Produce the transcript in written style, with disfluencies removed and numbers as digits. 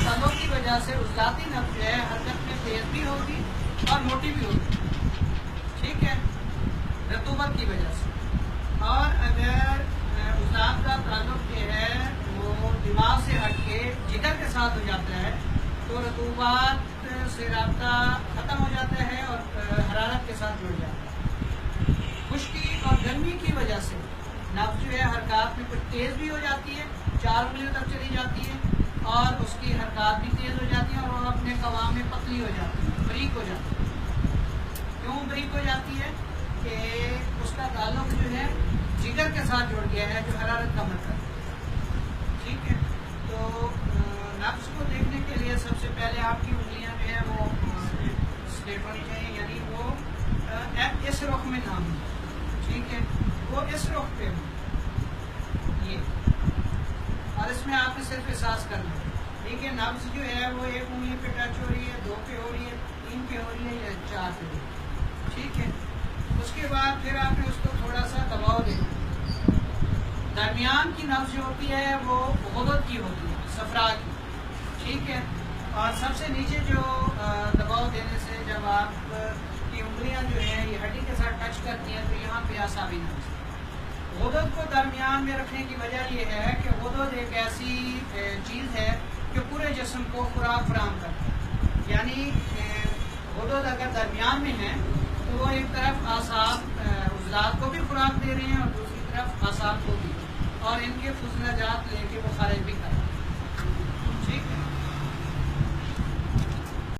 تلوں کی وجہ سے عضلاتی نبض جو ہے حرکت میں تیز بھی ہوگی اور موٹی بھی ہوگی، ٹھیک ہے، رطوبت کی وجہ سے۔ اور اگر عضلات کا تعلق جو ہے وہ دماغ سے ہٹ کے جگر کے ساتھ ہو جاتا ہے تو رطوبات سے رابطہ ختم ہو جاتا ہے اور حرارت کے ساتھ جڑ جاتا ہے۔ خشکی اور گرمی کی وجہ سے نبض جو ہے حرکات میں کچھ تیز بھی ہو جاتی ہے، 4 انگلیوں تک چلی جاتی ہے، اور اس کی حرکات بھی تیز ہو جاتی ہیں اور وہ اپنے قوام میں پتلی ہو جاتی ہے، بریک ہو جاتی ہے۔ کیوں بریک ہو جاتی ہے؟ کہ اس کا تعلق جو ہے جگر کے ساتھ جڑ گیا ہے جو حرارت کم کرتا ہے، ٹھیک ہے۔ تو نبض کو دیکھنے کے لیے سب سے پہلے آپ کی انگلیاں جو ہے وہ اسٹیٹ ہونی چاہیے، یعنی وہ اس رخ میں نہ ہوں، ٹھیک ہے، وہ اس رخ پہ ہوں، یہ، اور اس میں آپ نے صرف احساس کرنا ہے، ٹھیک ہے۔ نبض جو ہے وہ 1 انگلی پہ ٹچ ہو رہی ہے، 2 پہ ہو رہی ہے، 3 پہ ہو رہی ہے یا 4 پہ ہو رہی ہے، ٹھیک ہے۔ اس کے بعد پھر آپ نے اس کو تھوڑا سا دباؤ دینا۔ درمیان کی نبض جو ہوتی ہے وہ غدد کی ہوتی ہے، صفرا کی، ٹھیک ہے۔ اور سب سے نیچے جو دباؤ دینے سے جب آپ کی انگلیاں جو ہیں یہ ہڈی کے ساتھ ٹچ کرتی ہیں تو یہاں پہ اعصابی نبض۔ غدد کو درمیان میں رکھنے کی وجہ یہ ہے کہ غدد ایک ایسی چیز ہے کہ پورے جسم کو خوراک فراہم کرتا ہے، یعنی غدد اگر درمیان میں ہے تو وہ ایک طرف اعصاب عضلات کو بھی خوراک دے رہے ہیں اور دوسری طرف اعصاب کو بھی، اور ان کے فضلہ جات لے کے وہ خارج بھی کر رہے ہیں۔